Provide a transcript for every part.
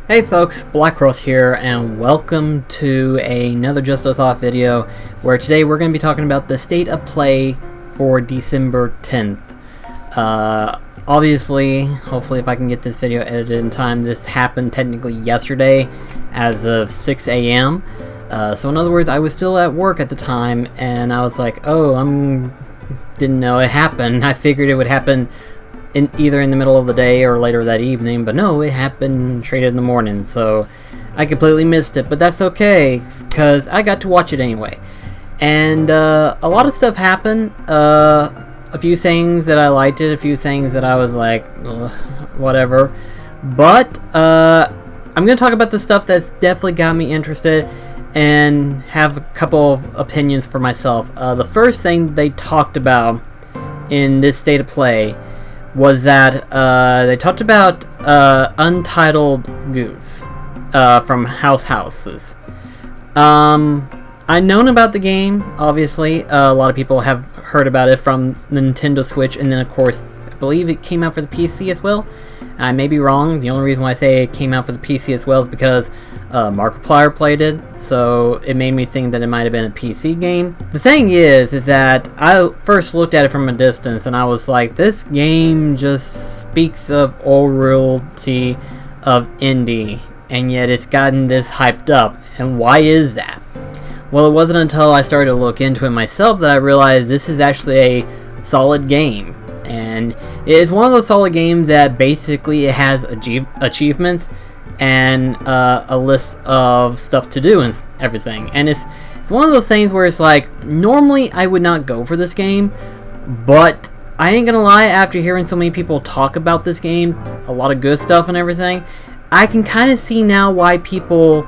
Hey folks, BlackCross here, and welcome to another Just a Thought video, where today we're going to be talking about the state of play for December 10th. Obviously, hopefully if I can get this video edited in time, this happened technically yesterday as of 6 a.m. So in other words, I was still at work at the time, and I was like, didn't know it happened. I figured it would happen either in the middle of the day or later that evening, but no, it happened straight in the morning, so I completely missed it, but that's okay, because I got to watch it anyway. And a lot of stuff happened, a few things that I liked it, a few things that I was like, whatever, but I'm going to talk about the stuff that's definitely got me interested, and have a couple of opinions for myself. The first thing they talked about in this state of play was that they talked about Untitled Goose from Houses. I've known about the game, obviously. A lot of people have heard about it from the Nintendo Switch, and then of course, I believe it came out for the PC as well. I may be wrong. The only reason why I say it came out for the PC as well is because Markiplier played it, so it made me think that it might have been a PC game. The thing is that I first looked at it from a distance, and I was like, this game just speaks of old royalty of indie, and yet it's gotten this hyped up. And why is that? Well, it wasn't until I started to look into it myself that I realized this is actually a solid game. And it is one of those solid games that basically it has achievements and a list of stuff to do and everything. And it's one of those things where it's like, normally I would not go for this game, but I ain't gonna lie, after hearing so many people talk about this game, a lot of good stuff and everything, I can kind of see now why people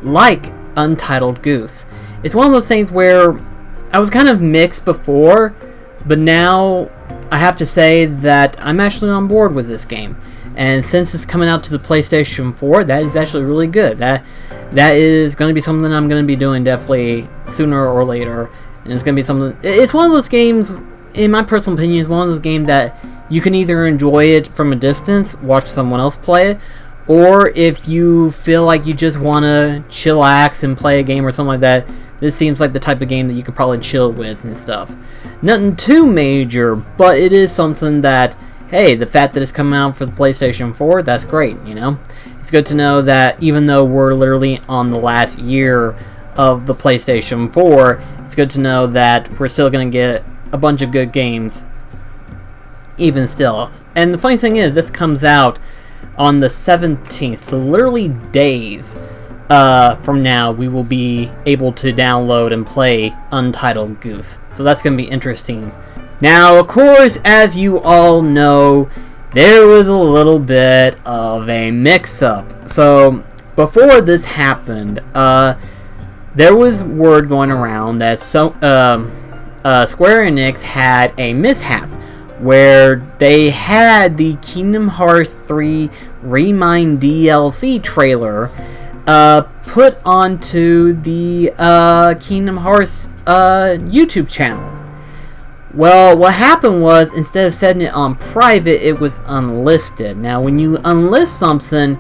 like Untitled Goose. It's one of those things where I was kind of mixed before, but now I have to say that I'm actually on board with this game. And since it's coming out to the PlayStation 4, that is actually really good. That is going to be something I'm going to be doing definitely sooner or later. And it's going to be something... It's one of those games, in my personal opinion, it's one of those games that you can either enjoy it from a distance, watch someone else play it, or if you feel like you just want to chillax and play a game or something like that, this seems like the type of game that you could probably chill with and stuff. Nothing too major, but it is something that, hey, the fact that it's coming out for the PlayStation 4, that's great, you know? It's good to know that even though we're literally on the last year of the PlayStation 4, it's good to know that we're still going to get a bunch of good games, even still. And the funny thing is, this comes out on the 17th, so literally days from now, we will be able to download and play Untitled Goose. So that's going to be interesting. Now, of course, as you all know, there was a little bit of a mix-up. So, before this happened, there was word going around that Square Enix had a mishap where they had the Kingdom Hearts 3 Remind DLC trailer put onto the Kingdom Hearts YouTube channel. Well, what happened was, instead of setting it on private, it was unlisted. Now, when you unlist something,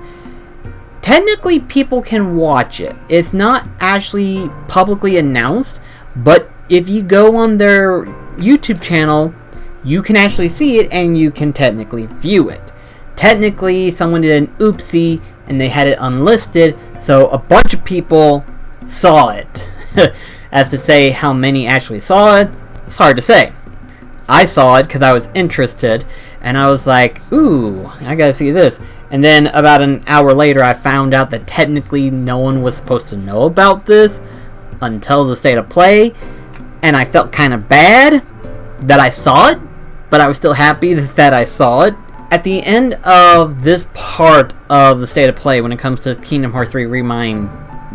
technically people can watch it. It's not actually publicly announced, but if you go on their YouTube channel, you can actually see it and you can technically view it. Technically, someone did an oopsie and they had it unlisted, so a bunch of people saw it. As to say how many actually saw it, it's hard to say. I saw it because I was interested, and I was like, ooh, I gotta see this. And then about an hour later, I found out that technically no one was supposed to know about this until the state of play, and I felt kind of bad that I saw it, but I was still happy that I saw it. At the end of this part of the state of play, when it comes to Kingdom Hearts 3 Remind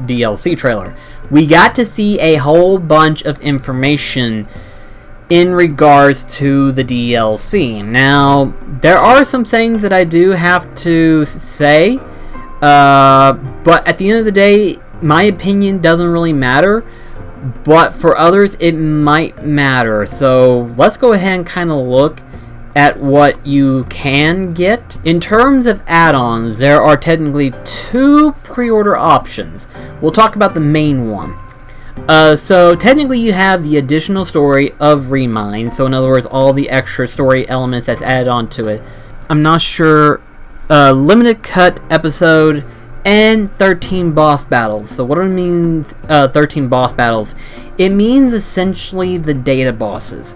DLC trailer, we got to see a whole bunch of information in regards to the DLC. Now, there are some things that I do have to say, but at the end of the day, my opinion doesn't really matter, but for others, it might matter. So, let's go ahead and kind of look at what you can get. In terms of add-ons, there are technically 2 pre-order options. We'll talk about the main one. So technically you have the additional story of Remind, so in other words, all the extra story elements that's added onto it. I'm not sure, limited cut episode, and 13 boss battles. So what do it mean, 13 boss battles? It means essentially the data bosses.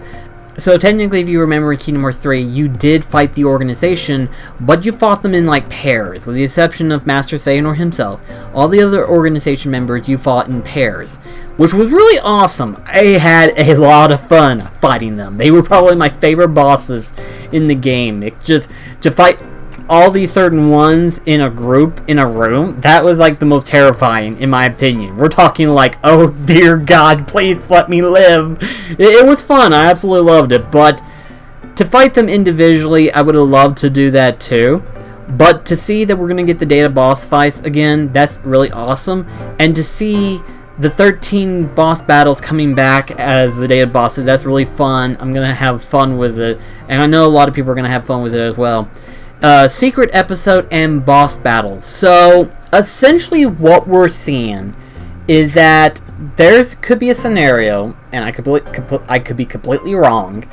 So technically, if you remember in Kingdom Hearts 3, you did fight the organization, but you fought them in like pairs, with the exception of Master Xehanort himself. All the other organization members you fought in pairs, which was really awesome. I had a lot of fun fighting them. They were probably my favorite bosses in the game. It just to fight all these certain ones in a group, in a room, that was like the most terrifying, in my opinion. We're talking like, oh dear God, please let me live. It was fun, I absolutely loved it, but to fight them individually, I would have loved to do that too. But to see that we're going to get the data boss fights again, that's really awesome. And to see the 13 boss battles coming back as the data bosses, that's really fun. I'm going to have fun with it, and I know a lot of people are going to have fun with it as well. Secret episode and boss battles. So essentially what we're seeing is that could be a scenario, and I could be completely wrong,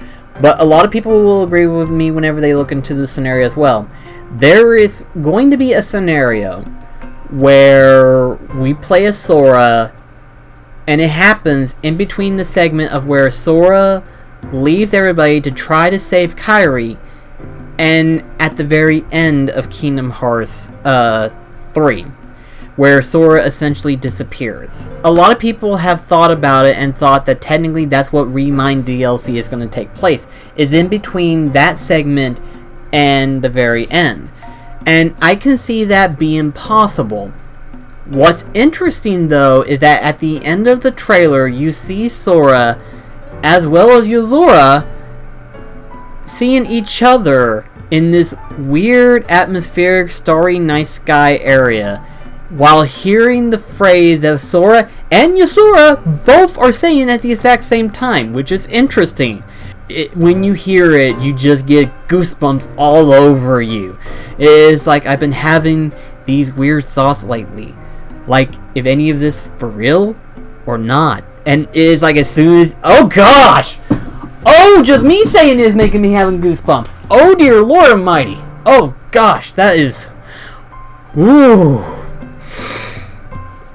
but a lot of people will agree with me whenever they look into the scenario as well. There is going to be a scenario where we play as Sora, and it happens in between the segment of where Sora leaves everybody to try to save Kairi, and at the very end of Kingdom Hearts 3, where Sora essentially disappears. A lot of people have thought about it and thought that technically that's what Remind DLC is going to take place, is in between that segment and the very end. And I can see that being possible. What's interesting though is that at the end of the trailer you see Sora as well as Yozora seeing each other in this weird atmospheric starry night sky area, while hearing the phrase that Sora and Yozora both are saying at the exact same time, which is interesting. When you hear it, you just get goosebumps all over you. It's like, I've been having these weird thoughts lately, like, if any of this for real or not. And it's like, as soon as, oh gosh! Oh, just me saying it is making me having goosebumps. Oh dear Lord Almighty. Oh gosh, that is... Ooh.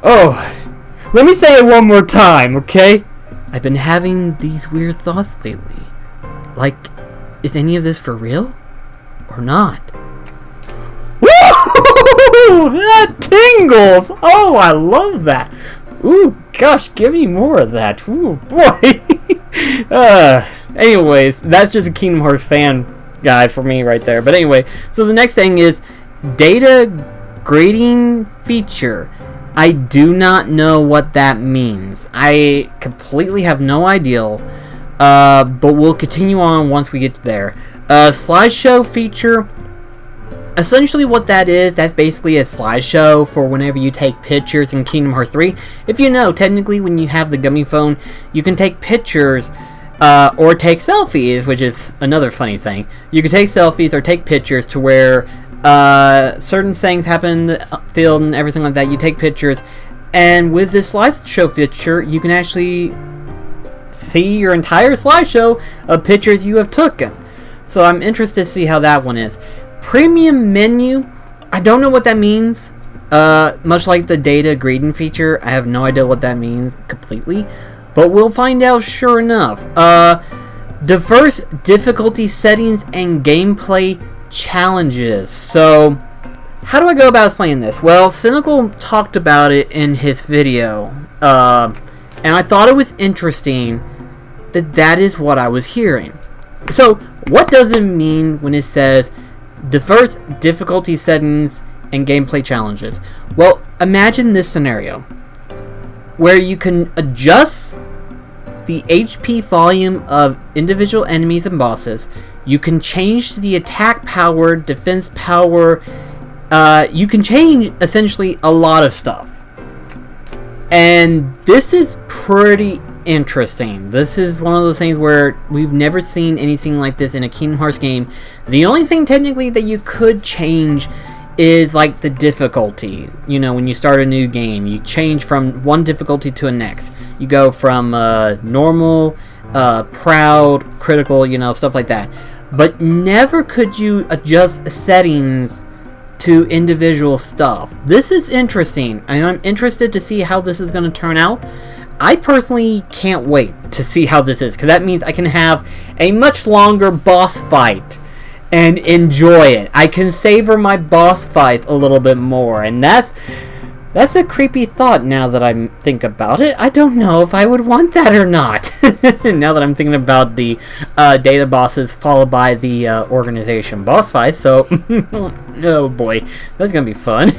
Oh. Let me say it one more time, okay? I've been having these weird thoughts lately. Like, is any of this for real? Or not? Woo! That tingles! Oh, I love that. Ooh, gosh, give me more of that. Ooh, boy. Anyways, that's just a Kingdom Hearts fan guide for me right there. But anyway, so the next thing is data grading feature. I do not know what that means. I completely have no idea. But we'll continue on once we get there. Slideshow feature. Essentially what that is, that's basically a slideshow for whenever you take pictures in Kingdom Hearts 3. If you know, technically when you have the gummy phone, you can take pictures or take selfies, which is another funny thing. You can take selfies or take pictures to where certain things happen in the field and everything like that. You take pictures, and with this slideshow feature, you can actually see your entire slideshow of pictures you have taken. So I'm interested to see how that one is. Premium menu, I don't know what that means. Much like the data grading feature, I have no idea what that means completely, but we'll find out sure enough. Diverse difficulty settings and gameplay challenges. So, how do I go about explaining this? Well, Cynical talked about it in his video, and I thought it was interesting that is what I was hearing. So, what does it mean when it says diverse difficulty settings and gameplay challenges? Well, imagine this scenario where you can adjust the HP volume of individual enemies and bosses. You can change the attack power, defense power. You can change essentially a lot of stuff. And this is pretty interesting. This is one of those things where we've never seen anything like this in a Kingdom Hearts game. The only thing technically that you could change is like the difficulty. You know, when you start a new game, you change from one difficulty to the next. You go from normal, proud, critical, you know, stuff like that. But never could you adjust settings to individual stuff. This is interesting, and I'm interested to see how this is going to turn out. I personally can't wait to see how this is, because that means I can have a much longer boss fight and enjoy it. I can savor my boss fights a little bit more, and that's a creepy thought now that I think about it. I don't know if I would want that or not. Now that I'm thinking about the data bosses followed by the organization boss fight. So, oh boy, that's going to be fun.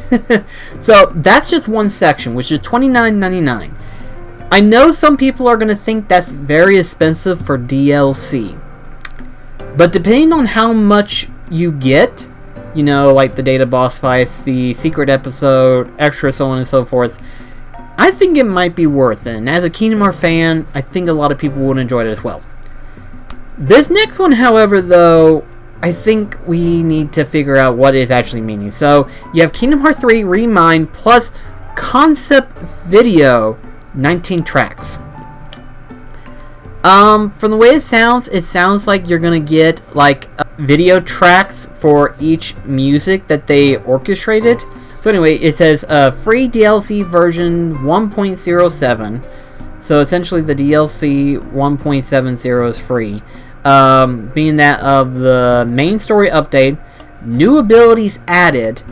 So, that's just one section, which is $29.99. I know some people are going to think that's very expensive for DLC. But depending on how much you get, you know, like the data boss fights, the secret episode, extra, so on and so forth, I think it might be worth it. And as a Kingdom Hearts fan, I think a lot of people would enjoy it as well. This next one, however, though, I think we need to figure out what it's actually meaning. So, you have Kingdom Hearts 3 Remind plus concept video, 19 tracks. From the way it sounds like you're gonna get like video tracks for each music that they orchestrated. So anyway, it says free DLC version 1.07. So essentially the DLC 1.70 is free. Being that of the main story update, new abilities added,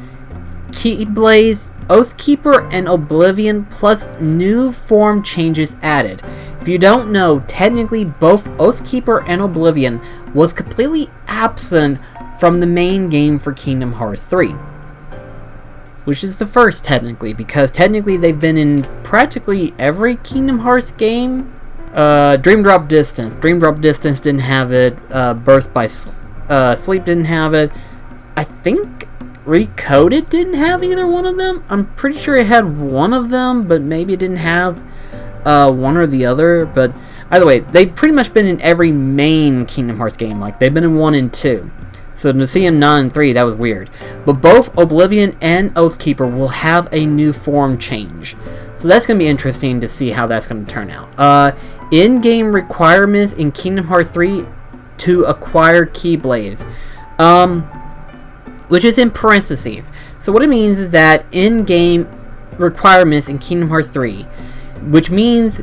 Keyblades, Oathkeeper, and Oblivion, plus new form changes added. If you don't know, technically both Oathkeeper and Oblivion was completely absent from the main game for Kingdom Hearts 3. Which is the first, technically, because technically they've been in practically every Kingdom Hearts game. Dream Drop Distance. Dream Drop Distance didn't have it. Birth by Sleep didn't have it. I think Recoded didn't have either one of them. I'm pretty sure it had one of them, but maybe it didn't have one or the other. But either way, they've pretty much been in every main Kingdom Hearts game. Like, they've been in 1 and 2. So to see them not in 3, that was weird. But both Oblivion and Oathkeeper will have a new form change. So that's going to be interesting to see how that's going to turn out. In-game requirements in Kingdom Hearts 3 to acquire Keyblades. Which is in parentheses. So what it means is that in-game requirements in Kingdom Hearts 3, which means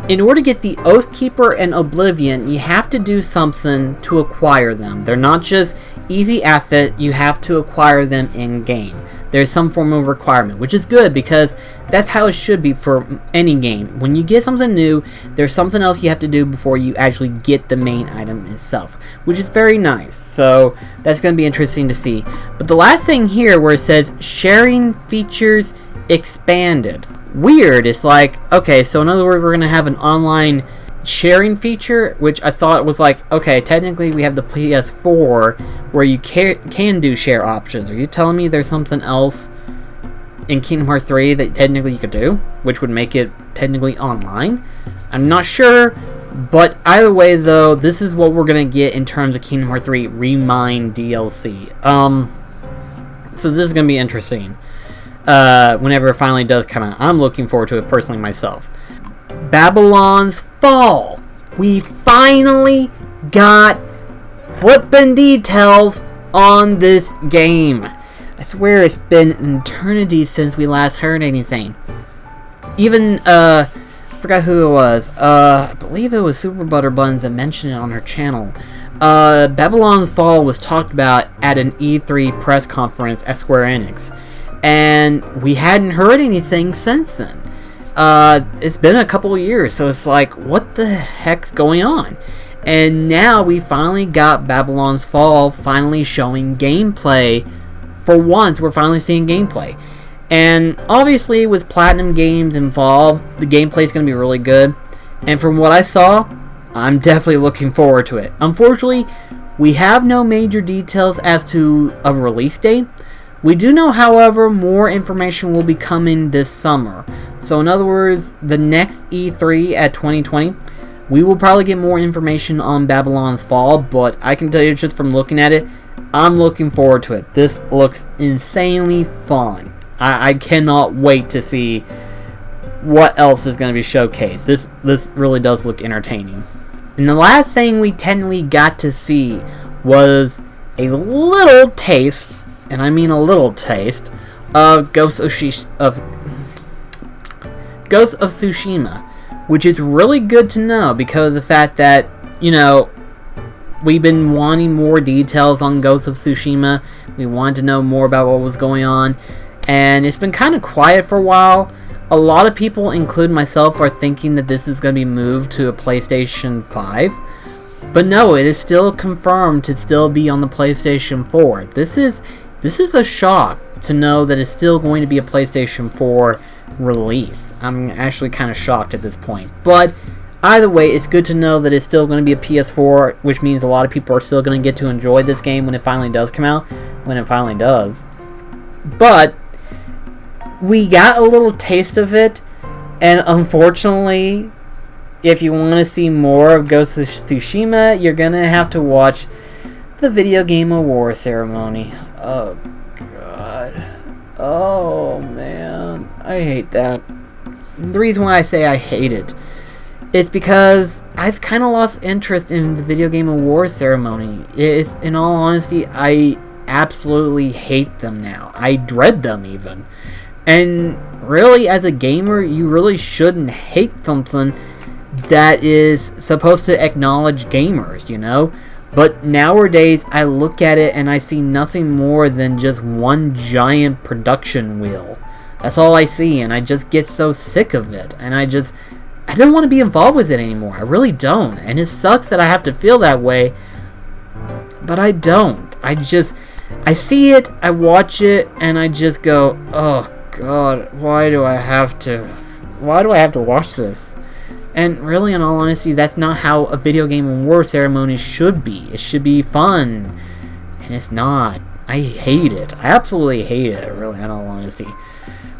in order to get the Oathkeeper and Oblivion, you have to do something to acquire them. They're not just easy asset, you have to acquire them in-game. There's some form of requirement, which is good because that's how it should be for any game. When you get something new, there's something else you have to do before you actually get the main item itself, which is very nice. So that's going to be interesting to see. But the last thing here where it says sharing features expanded. Weird. It's like, okay, so in other words, we're going to have an online sharing feature, which I thought was like, okay, technically we have the PS4 where you can do share options. Are you telling me there's something else in Kingdom Hearts 3 that technically you could do, which would make it technically online? I'm not sure, but either way though, this is what we're gonna get in terms of Kingdom Hearts 3 Remind DLC. So this is gonna be interesting whenever it finally does come out. I'm looking forward to it personally myself. Babylon's Fall. We finally got flippin' details on this game. I swear it's been an eternity since we last heard anything. Even, I forgot who it was. I believe it was Super Butter Buns that mentioned it on her channel. Babylon's Fall was talked about at an E3 press conference at Square Enix. And we hadn't heard anything since then. It's been a couple of years, so it's like, what the heck's going on? And now we finally got Babylon's Fall finally showing gameplay. For once, we're finally seeing gameplay. And obviously, with Platinum Games involved, the gameplay is going to be really good. And from what I saw, I'm definitely looking forward to it. Unfortunately, we have no major details as to a release date. We do know, however, more information will be coming this summer. So in other words, the next E3 at 2020, we will probably get more information on Babylon's Fall, but I can tell you just from looking at it, I'm looking forward to it. This looks insanely fun. I cannot wait to see what else is going to be showcased. This really does look entertaining. And the last thing we technically got to see was a little taste, and I mean a little taste, of Ghost of Tsushima, which is really good to know because of the fact that, you know, we've been wanting more details on Ghost of Tsushima. We wanted to know more about what was going on, and it's been kind of quiet for a while. A lot of people, including myself, are thinking that this is going to be moved to a PlayStation 5. But no, it is still confirmed to still be on the PlayStation 4. This is a shock to know that it's still going to be a PlayStation 4 release. I'm actually kind of shocked at this point. But either way, it's good to know that it's still going to be a PS4, which means a lot of people are still going to get to enjoy this game when it finally does come out. When it finally does. But we got a little taste of it, and unfortunately, if you want to see more of Ghost of Tsushima, you're going to have to watch the Video Game Awards ceremony. Oh, God. Oh, man. I hate that. The reason why I say I hate it is because I've kind of lost interest in the Video Game Awards ceremony. In all honesty, I absolutely hate them now. I dread them, even. And really, as a gamer, you really shouldn't hate something that is supposed to acknowledge gamers, you know? But nowadays, I look at it and I see nothing more than just one giant production wheel. That's all I see, and I just get so sick of it. And I don't want to be involved with it anymore. I really don't. And it sucks that I have to feel that way, but I don't. I see it, I watch it, and I just go, oh, God, why do I have to watch this? And really, in all honesty, that's not how a video game award ceremony should be. It should be fun, and it's not. I hate it. I absolutely hate it, really, in all honesty.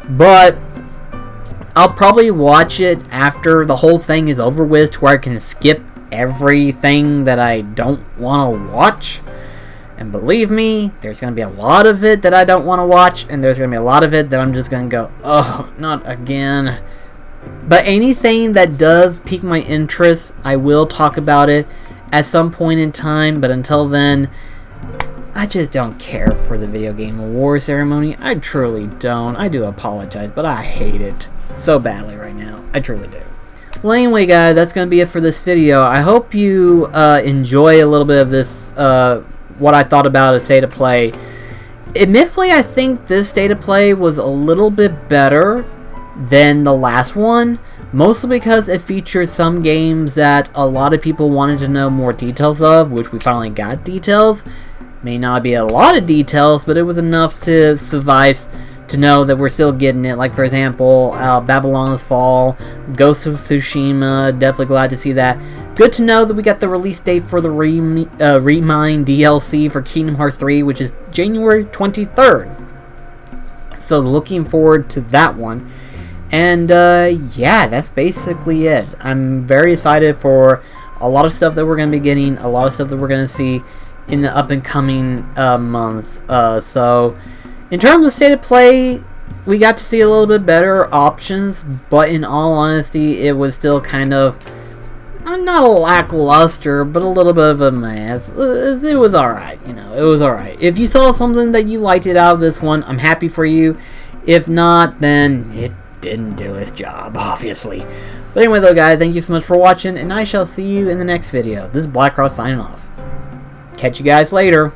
But I'll probably watch it after the whole thing is over with, to where I can skip everything that I don't want to watch. And believe me, there's going to be a lot of it that I don't want to watch, and there's going to be a lot of it that I'm just going to go, oh, not again. But anything that does pique my interest, I will talk about it at some point in time. But until then, I just don't care for the Video Game Awards ceremony. I truly don't. I do apologize, but I hate it so badly right now. I truly do. Well, anyway, guys, that's going to be it for this video. I hope you enjoy a little bit of this, what I thought about a state of play. Admittedly, I think this state of play was a little bit better than the last one, mostly because it features some games that a lot of people wanted to know more details of, which we finally got details. May not be a lot of details, but it was enough to suffice to know that we're still getting it. Like, for example, Babylon's Fall, Ghost of Tsushima, definitely glad to see that. Good to know that we got the release date for the Remind DLC for Kingdom Hearts 3, which is January 23rd. So looking forward to that one. And yeah, that's basically it. I'm very excited for a lot of stuff that we're going to be getting, a lot of stuff that we're going to see in the up and coming months. So in terms of state of play, we got to see a little bit better options, but in all honesty, it was still kind of not a lackluster, but a little bit of a mess. It was alright, you know, it was alright. If you saw something that you liked it out of this one, I'm happy for you. If not, then it didn't do its job, obviously. But anyway, though, guys, thank you so much for watching, and I shall see you in the next video. This is BlackCross signing off. Catch you guys later.